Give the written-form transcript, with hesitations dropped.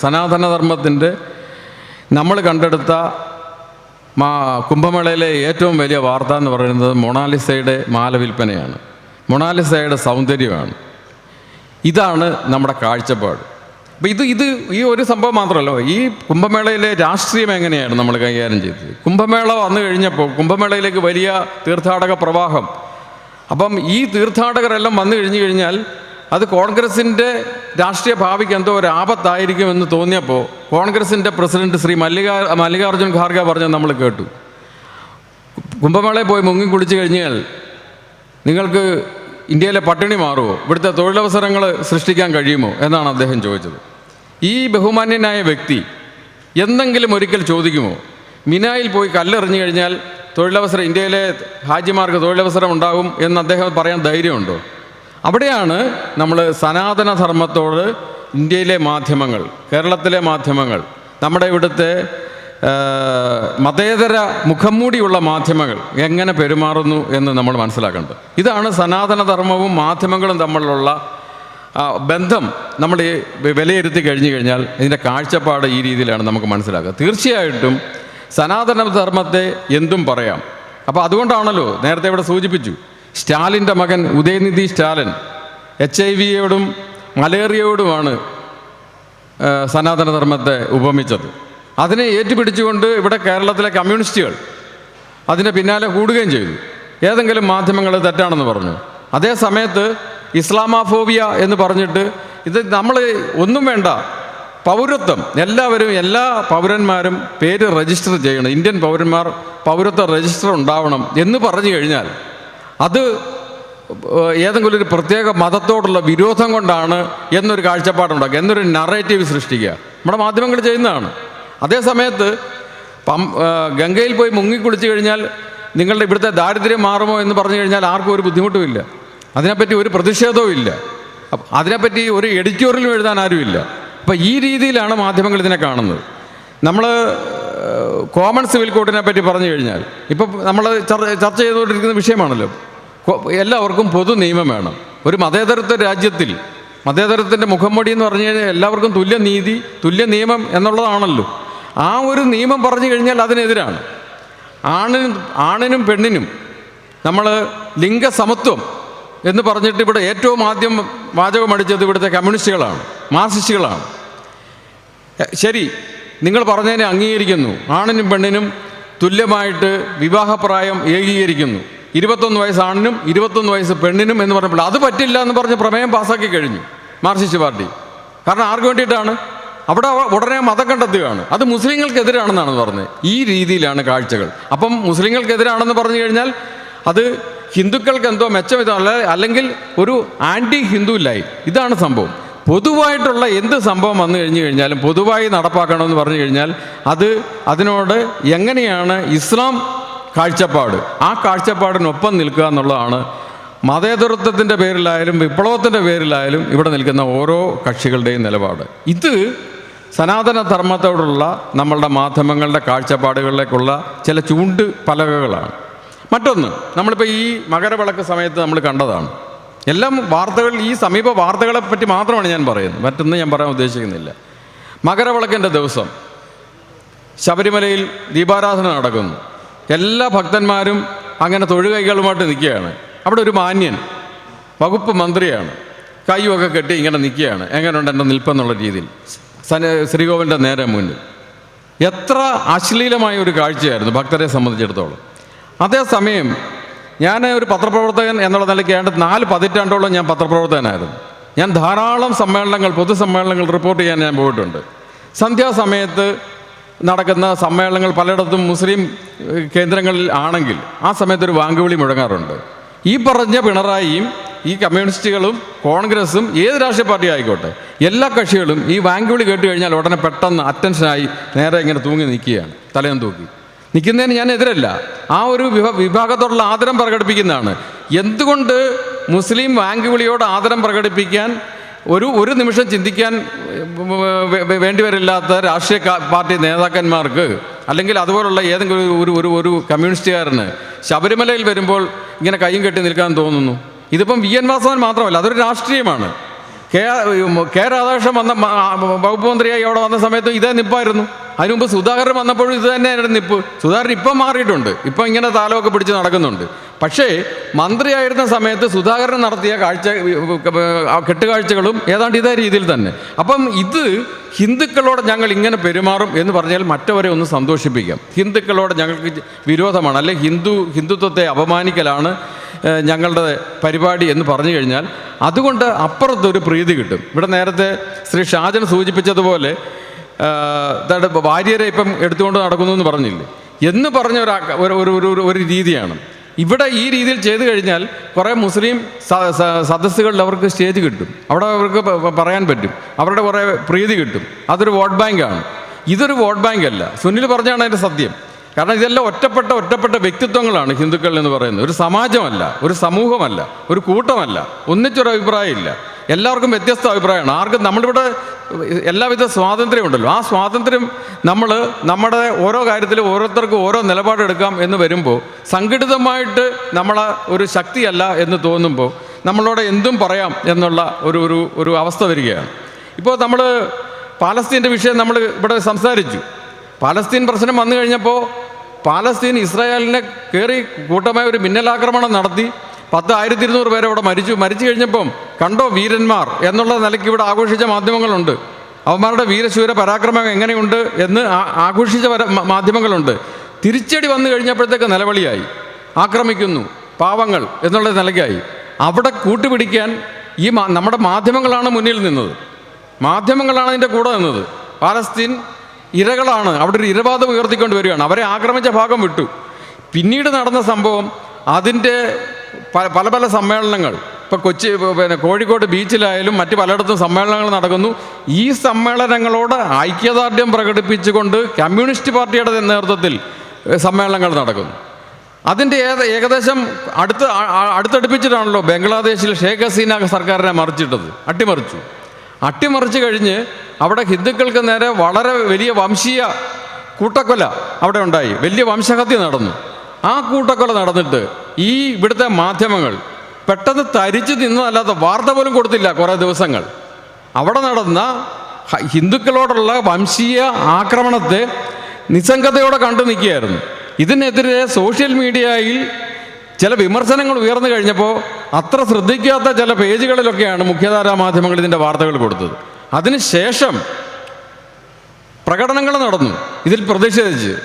സനാതനധർമ്മത്തിൻ്റെ നമ്മൾ കണ്ടെടുത്ത കുംഭമേളയിലെ ഏറ്റവും വലിയ വാർത്ത എന്ന് പറയുന്നത് മൊണാലിസയുടെ മാല വിൽപ്പനയാണ്. മൊണാലിസയുടെ സൗന്ദര്യമാണ്. ഇതാണ് നമ്മുടെ കാഴ്ചപ്പാട്. അപ്പോൾ ഈ ഒരു സംഭവം മാത്രമല്ല, ഈ കുംഭമേളയിലെ രാഷ്ട്രീയം എങ്ങനെയാണ് നമ്മൾ കൈകാര്യം ചെയ്തത്. കുംഭമേള വന്നു കഴിഞ്ഞപ്പോൾ കുംഭമേളയിലേക്ക് വലിയ തീർത്ഥാടക പ്രവാഹം. അപ്പം ഈ തീർത്ഥാടകരെല്ലാം വന്നു കഴിഞ്ഞാൽ അത് കോൺഗ്രസിൻ്റെ രാഷ്ട്രീയ ഭാവിക്ക് എന്തോ ഒരു ആപത്തായിരിക്കുമെന്ന് തോന്നിയപ്പോൾ കോൺഗ്രസിൻ്റെ പ്രസിഡന്റ് ശ്രീ മല്ലികാർജ്ജുൻ ഖാർഗെ പറഞ്ഞത് നമ്മൾ കേട്ടു. കുംഭമേളയിൽ പോയി മുങ്ങിക്കുളിച്ച് കഴിഞ്ഞാൽ നിങ്ങൾക്ക് ഇന്ത്യയിലെ പട്ടിണി മാറുമോ, ഇവിടുത്തെ തൊഴിലവസരങ്ങൾ സൃഷ്ടിക്കാൻ കഴിയുമോ എന്നാണ് അദ്ദേഹം ചോദിച്ചത്. ഈ ബഹുമാന്യനായ വ്യക്തി എന്തെങ്കിലും ഒരിക്കൽ ചോദിക്കുമോ, മിനായിൽ പോയി കല്ലെറിഞ്ഞു കഴിഞ്ഞാൽ തൊഴിലവസരം, ഇന്ത്യയിലെ ഹാജിമാർക്ക് തൊഴിലവസരം ഉണ്ടാകും എന്ന് അദ്ദേഹം പറയാൻ ധൈര്യമുണ്ടോ? അവിടെയാണ് നമ്മൾ സനാതനധർമ്മത്തോട് ഇന്ത്യയിലെ മാധ്യമങ്ങൾ, കേരളത്തിലെ മാധ്യമങ്ങൾ, നമ്മുടെ ഇവിടുത്തെ മതേതര മുഖംമൂടിയുള്ള മാധ്യമങ്ങൾ എങ്ങനെ പെരുമാറുന്നു എന്ന് നമ്മൾ മനസ്സിലാക്കേണ്ടത്. ഇതാണ് സനാതനധർമ്മവും മാധ്യമങ്ങളും തമ്മിലുള്ള ബന്ധം. നമ്മൾ വിലയിരുത്തി കഴിഞ്ഞാൽ ഇതിൻ്റെ കാഴ്ചപ്പാട് ഈ രീതിയിലാണ് നമുക്ക് മനസ്സിലാക്കുക. തീർച്ചയായിട്ടും സനാതനധർമ്മത്തെ എന്തും പറയാം. അപ്പോൾ അതുകൊണ്ടാണല്ലോ നേരത്തെ ഇവിടെ സൂചിപ്പിച്ചു, സ്റ്റാലിൻ്റെ മകൻ ഉദയനിധി സ്റ്റാലിൻ HIV-യോടും മലേറിയയോടുമാണ് സനാതനധർമ്മത്തെ ഉപമിച്ചത്. അതിനെ ഏറ്റുപിടിച്ചുകൊണ്ട് ഇവിടെ കേരളത്തിലെ കമ്മ്യൂണിസ്റ്റുകൾ അതിൻ്റെ പിന്നാലെ കൂടുകയും ചെയ്തു. ഏതെങ്കിലും മാധ്യമങ്ങൾ തെറ്റാണെന്ന് പറഞ്ഞു. അതേ സമയത്ത് ഇസ്ലാമോഫോബിയ എന്ന് പറഞ്ഞിട്ട് ഇത് നമ്മൾ ഒന്നും വേണ്ട, പൗരത്വം എല്ലാവരും, എല്ലാ പൗരന്മാരും പേര് രജിസ്റ്റർ ചെയ്യണം, ഇന്ത്യൻ പൗരന്മാർ പൗരത്വ രജിസ്റ്റർ ഉണ്ടാവണം എന്ന് പറഞ്ഞു കഴിഞ്ഞാൽ അത് ഏതെങ്കിലും ഒരു പ്രത്യേക മതത്തോടുള്ള വിരോധം കൊണ്ടാണ് എന്നൊരു കാഴ്ചപ്പാടുണ്ടാക്കുക, എന്നൊരു നറേറ്റീവ് സൃഷ്ടിക്കുക നമ്മുടെ മാധ്യമങ്ങൾ ചെയ്യുന്നതാണ്. അതേ സമയത്ത് ഗംഗയിൽ പോയി മുങ്ങിക്കുളിച്ച് കഴിഞ്ഞാൽ നിങ്ങളുടെ ഇവിടുത്തെ ദാരിദ്ര്യം മാറുമോ എന്ന് പറഞ്ഞു കഴിഞ്ഞാൽ ആർക്കും ഒരു ബുദ്ധിമുട്ടുമില്ല, അതിനെപ്പറ്റി ഒരു പ്രതിഷേധവും ഇല്ല, അതിനെപ്പറ്റി ഒരു എഡിറ്റോറിയലും എഴുതാൻ ആരുമില്ല. അപ്പോൾ ഈ രീതിയിലാണ് മാധ്യമങ്ങൾ ഇതിനെ കാണുന്നത്. നമ്മൾ കോമൺ സിവിൽ കോഡിനെ പറ്റി പറഞ്ഞു കഴിഞ്ഞാൽ ഇപ്പം നമ്മൾ ചർച്ച ചെയ്തുകൊണ്ടിരിക്കുന്ന വിഷയമാണല്ലോ. എല്ലാവർക്കും പൊതു നിയമം വേണം. ഒരു മതേതരത്വ രാജ്യത്തിൽ മതേതരത്തിൻ്റെ മുഖംമൂടി എന്ന് പറഞ്ഞു കഴിഞ്ഞാൽ എല്ലാവർക്കും തുല്യനീതി, തുല്യ നിയമം എന്നുള്ളതാണല്ലോ. ആ ഒരു നിയമം പറഞ്ഞു കഴിഞ്ഞാൽ അതിനെതിരാണ്. ആണിനും പെണ്ണിനും നമ്മൾ ലിംഗസമത്വം എന്ന് പറഞ്ഞിട്ട് ഇവിടെ ഏറ്റവും ആദ്യം വാചകം അടിച്ചത് ഇവിടുത്തെ കമ്മ്യൂണിസ്റ്റുകളാണ്, മാർക്സിസ്റ്റുകളാണ്. ശരി, നിങ്ങൾ പറഞ്ഞതിനെ അംഗീകരിക്കുന്നു, ആണിനും പെണ്ണിനും തുല്യമായിട്ട് വിവാഹപ്രായം ഏകീകരിക്കുന്നു, 21 വയസ്സ് ആണിനും 21 വയസ്സ് പെണ്ണിനും എന്ന് പറഞ്ഞപ്പോൾ അത് പറ്റില്ല എന്ന് പറഞ്ഞ് പ്രമേയം പാസ്സാക്കി കഴിഞ്ഞു മാർക്സിസ്റ്റ് പാർട്ടി. കാരണം ആർക്ക് വേണ്ടിയിട്ടാണ്? അവിടെ ഉടനെ മതം കണ്ടെത്തുകയാണ്. അത് മുസ്ലിങ്ങൾക്കെതിരാണെന്നാണ് പറഞ്ഞത്. ഈ രീതിയിലാണ് കാഴ്ചകൾ. അപ്പം മുസ്ലിങ്ങൾക്കെതിരാണെന്ന് പറഞ്ഞു കഴിഞ്ഞാൽ അത് ഹിന്ദുക്കൾക്ക് എന്തോ മെച്ചം അല്ലെങ്കിൽ ഒരു ആൻറ്റി ഹിന്ദു ലൈൻ. ഇതാണ് സംഭവം. പൊതുവായിട്ടുള്ള എന്ത് സംഭവം വന്നു കഴിഞ്ഞാലും പൊതുവായി നടപ്പാക്കണമെന്ന് പറഞ്ഞു കഴിഞ്ഞാൽ അതിനോട് എങ്ങനെയാണ് ഇസ്ലാം കാഴ്ചപ്പാട്, ആ കാഴ്ചപ്പാടിനൊപ്പം നിൽക്കുക എന്നുള്ളതാണ് മതേതരത്വത്തിൻ്റെ പേരിലായാലും വിപ്ലവത്തിൻ്റെ പേരിലായാലും ഇവിടെ നിൽക്കുന്ന ഓരോ കക്ഷികളുടെയും നിലപാട്. ഇത് സനാതനധർമ്മത്തോടുള്ള നമ്മളുടെ മാധ്യമങ്ങളുടെ കാഴ്ചപ്പാടുകളിലേക്കുള്ള ചില ചൂണ്ട് പലകകളാണ്. മറ്റൊന്ന്, നമ്മളിപ്പോൾ ഈ മകരവിളക്ക് സമയത്ത് നമ്മൾ കണ്ടതാണ്. എല്ലാം വാർത്തകൾ, ഈ സമീപ വാർത്തകളെ പറ്റി മാത്രമാണ് ഞാൻ പറയുന്നത്, മറ്റൊന്നും ഞാൻ പറയാൻ ഉദ്ദേശിക്കുന്നില്ല. മകരവിളക്കിൻ്റെ ദിവസം ശബരിമലയിൽ ദീപാരാധന നടക്കുന്നു. എല്ലാ ഭക്തന്മാരും അങ്ങനെ തൊഴുകൈകളുമായിട്ട് നിൽക്കുകയാണ്. അവിടെ ഒരു മാന്യൻ വകുപ്പ് മന്ത്രിയാണ്, കൈയൊക്കെ കെട്ടി ഇങ്ങനെ നിൽക്കുകയാണ്. എങ്ങനെയുണ്ട് എൻ്റെ നിൽപ്പെന്നുള്ള രീതിയിൽ ശ്രീകോവിലിൻ്റെ നേരെ മുന്നിൽ. എത്ര അശ്ലീലമായ ഒരു കാഴ്ചയായിരുന്നു ഭക്തരെ സംബന്ധിച്ചിടത്തോളം. അതേസമയം ഞാൻ ഒരു പത്രപ്രവർത്തകൻ എന്നുള്ള നിലയ്ക്ക് 4 പതിറ്റാണ്ടോളം ഞാൻ പത്രപ്രവർത്തകനായിരുന്നു. ഞാൻ ധാരാളം സമ്മേളനങ്ങൾ, പൊതുസമ്മേളനങ്ങൾ റിപ്പോർട്ട് ചെയ്യാൻ ഞാൻ പോയിട്ടുണ്ട്. സന്ധ്യാസമയത്ത് നടക്കുന്ന സമ്മേളനങ്ങൾ പലയിടത്തും മുസ്ലിം കേന്ദ്രങ്ങളിൽ ആണെങ്കിൽ ആ സമയത്തൊരു വാങ്കുവിളി മുഴങ്ങാറുണ്ട്. ഈ പറഞ്ഞ പിണറായിയും ഈ കമ്മ്യൂണിസ്റ്റുകളും കോൺഗ്രസും ഏത് രാഷ്ട്രീയ പാർട്ടി ആയിക്കോട്ടെ എല്ലാ കക്ഷികളും ഈ വാങ്കുവിളി കേട്ട് കഴിഞ്ഞാൽ ഉടനെ പെട്ടെന്ന് അറ്റൻഷനായി നേരെ ഇങ്ങനെ തൂങ്ങി നിൽക്കുകയാണ്, തലയും തൂക്കി നിൽക്കുന്നതിന് ഞാൻ എതിരല്ല. ആ ഒരു വിഭാഗത്തോടുള്ള ആദരം പ്രകടിപ്പിക്കുന്നതാണ്. എന്തുകൊണ്ട് മുസ്ലിം വാങ്കുവിളിയോട് ആദരം പ്രകടിപ്പിക്കാൻ ഒരു നിമിഷം ചിന്തിക്കാൻ വേണ്ടിവരില്ലാത്ത രാഷ്ട്രീയ പാർട്ടി നേതാക്കന്മാർക്ക് അല്ലെങ്കിൽ അതുപോലുള്ള ഏതെങ്കിലും ഒരു കമ്മ്യൂണിസ്റ്റുകാരന് ശബരിമലയിൽ വരുമ്പോൾ ഇങ്ങനെ കയ്യും കെട്ടി നിൽക്കാൻ തോന്നുന്നു? ഇതിപ്പം VN വാസവൻ മാത്രമല്ല, അതൊരു രാഷ്ട്രീയമാണ്. കെ രാധാകൃഷ്ണൻ വകുപ്പ് മന്ത്രിയായി അവിടെ വന്ന സമയത്ത് ഇതേ നിപ്പായിരുന്നു. അതിനു മുമ്പ് സുധാകരൻ വന്നപ്പോഴും ഇത് തന്നെയായിരുന്നു നിപ്പ്. സുധാകരൻ ഇപ്പം മാറിയിട്ടുണ്ട്, ഇപ്പം ഇങ്ങനെ താലമൊക്കെ പിടിച്ച് നടക്കുന്നുണ്ട്. പക്ഷേ മന്ത്രിയായിരുന്ന സമയത്ത് സുധാകരൻ നടത്തിയ കെട്ടുകാഴ്ചകളും ഏതാണ്ട് ഇതേ രീതിയിൽ തന്നെ. അപ്പം ഇത് ഹിന്ദുക്കളോട് ഞങ്ങൾ ഇങ്ങനെ പെരുമാറും എന്ന് പറഞ്ഞാൽ മറ്റവരെ ഒന്ന് സന്തോഷിപ്പിക്കാം. ഹിന്ദുക്കളോട് ഞങ്ങൾക്ക് വിരോധമാണ്, അല്ലെങ്കിൽ ഹിന്ദുത്വത്തെ അപമാനിക്കലാണ് ഞങ്ങളുടെ പരിപാടി എന്ന് പറഞ്ഞു കഴിഞ്ഞാൽ അതുകൊണ്ട് അപ്പുറത്തൊരു പ്രീതി കിട്ടും. ഇവിടെ നേരത്തെ ശ്രീ ഷാജൻ സൂചിപ്പിച്ചതുപോലെ ഭാര്യരെ ഇപ്പം എടുത്തുകൊണ്ട് നടക്കുന്നു എന്ന് പറഞ്ഞില്ലേ, എന്ന് പറഞ്ഞ ഒരു രീതിയാണ് ഇവിടെ. ഈ രീതിയിൽ ചെയ്തു കഴിഞ്ഞാൽ കുറേ മുസ്ലിം സദസ്സുകളിൽ അവർക്ക് സ്റ്റേജ് കിട്ടും, അവിടെ അവർക്ക് പറയാൻ പറ്റും, അവരുടെ കുറേ പ്രീതി കിട്ടും. അതൊരു വോട്ട് ബാങ്കാണ്. ഇതൊരു വോട്ട് ബാങ്ക് അല്ല. സുനിൽ പറഞ്ഞാണ് അതിൻ്റെ സത്യം. കാരണം ഇതെല്ലാം ഒറ്റപ്പെട്ട വ്യക്തിത്വങ്ങളാണ് ഹിന്ദുക്കൾ എന്ന് പറയുന്നത്. ഒരു സമാജമല്ല, ഒരു സമൂഹമല്ല, ഒരു കൂട്ടമല്ല, ഒന്നിച്ചൊരു അഭിപ്രായമില്ല. എല്ലാവർക്കും വ്യത്യസ്ത അഭിപ്രായമാണ്. ആർക്കും നമ്മളിവിടെ എല്ലാവിധ സ്വാതന്ത്ര്യമുണ്ടല്ലോ. ആ സ്വാതന്ത്ര്യം നമ്മുടെ ഓരോ കാര്യത്തിലും ഓരോരുത്തർക്കും ഓരോ നിലപാടെടുക്കാം എന്ന് വരുമ്പോൾ സംഘടിതമായിട്ട് നമ്മളെ ഒരു ശക്തിയല്ല എന്ന് തോന്നുമ്പോൾ നമ്മളോട് എന്തും പറയാം എന്നുള്ള ഒരു അവസ്ഥ വരികയാണ്. ഇപ്പോൾ നമ്മൾ പാലസ്തീൻ്റെ വിഷയം നമ്മൾ ഇവിടെ സംസാരിച്ചു. പാലസ്തീൻ പ്രശ്നം വന്നു കഴിഞ്ഞപ്പോൾ പാലസ്തീൻ ഇസ്രായേലിനെ കയറി കൂട്ടമായ ഒരു മിന്നലാക്രമണം നടത്തി 10,200 പേരെ അവിടെ മരിച്ചു കഴിഞ്ഞപ്പം കണ്ടോ വീരന്മാർ എന്നുള്ള നിലയ്ക്ക് ഇവിടെ ആഘോഷിച്ച മാധ്യമങ്ങളുണ്ട്. അവന്മാരുടെ വീരശൂര പരാക്രമം എങ്ങനെയുണ്ട് എന്ന് ആഘോഷിച്ച മാധ്യമങ്ങളുണ്ട്. തിരിച്ചടി വന്നു കഴിഞ്ഞപ്പോഴത്തേക്ക് നിലവിളിയായി, ആക്രമിക്കുന്നു പാവങ്ങൾ എന്നുള്ള നിലയ്ക്കായി. അവിടെ കൂട്ടുപിടിക്കാൻ നമ്മുടെ മാധ്യമങ്ങളാണ് മുന്നിൽ നിന്നത്, മാധ്യമങ്ങളാണ് അതിൻ്റെ കൂടെ നിന്നത്. പാലസ്തീൻ ഇരകളാണ്, അവിടെ ഒരു ഇരവാദം ഉയർത്തിക്കൊണ്ട് വരികയാണ്. അവരെ ആക്രമിച്ച ഭാഗം വിട്ടു. പിന്നീട് നടന്ന സംഭവം അതിൻ്റെ പല സമ്മേളനങ്ങൾ, ഇപ്പോൾ കോഴിക്കോട് ബീച്ചിലായാലും മറ്റ് പലയിടത്തും സമ്മേളനങ്ങൾ നടക്കുന്നു. ഈ സമ്മേളനങ്ങളോട് ഐക്യദാർഢ്യം പ്രകടിപ്പിച്ചുകൊണ്ട് കമ്മ്യൂണിസ്റ്റ് പാർട്ടിയുടെ നേതൃത്വത്തിൽ സമ്മേളനങ്ങൾ നടക്കുന്നു. അതിൻ്റെ ഏകദേശം അടുത്തടുപ്പിച്ചിട്ടാണല്ലോ ബംഗ്ലാദേശിൽ ഷേഖ് ഹസീന സർക്കാരിനെ അട്ടിമറിച്ചു കഴിഞ്ഞ് അവിടെ ഹിന്ദുക്കൾക്ക് നേരെ വളരെ വലിയ വംശീയ കൂട്ടക്കൊല അവിടെ ഉണ്ടായി, വലിയ വംശഹത്യ നടന്നു. ആ കൂട്ടക്കൊല നടന്നിട്ട് ഇവിടുത്തെ മാധ്യമങ്ങൾ പെട്ടെന്ന് തരിച്ചു നിന്നതല്ലാതെ വാർത്ത പോലും കൊടുത്തില്ല. കുറേ ദിവസങ്ങൾ അവിടെ നടന്ന ഹിന്ദുക്കളോടുള്ള വംശീയ ആക്രമണത്തെ നിസ്സംഗതയോടെ കണ്ടു നിൽക്കുകയായിരുന്നു. ഇതിനെതിരെ സോഷ്യൽ മീഡിയയിൽ ചില വിമർശനങ്ങൾ ഉയർന്നു കഴിഞ്ഞപ്പോൾ അത്ര ശ്രദ്ധിക്കാത്ത ചില പേജുകളിലൊക്കെയാണ് മുഖ്യധാരാ മാധ്യമങ്ങൾ ഇതിൻ്റെ വാർത്തകൾ കൊടുത്തത്. അതിനുശേഷം പ്രകടനങ്ങൾ നടന്നു ഇതിൽ പ്രതിഷേധിച്ച്.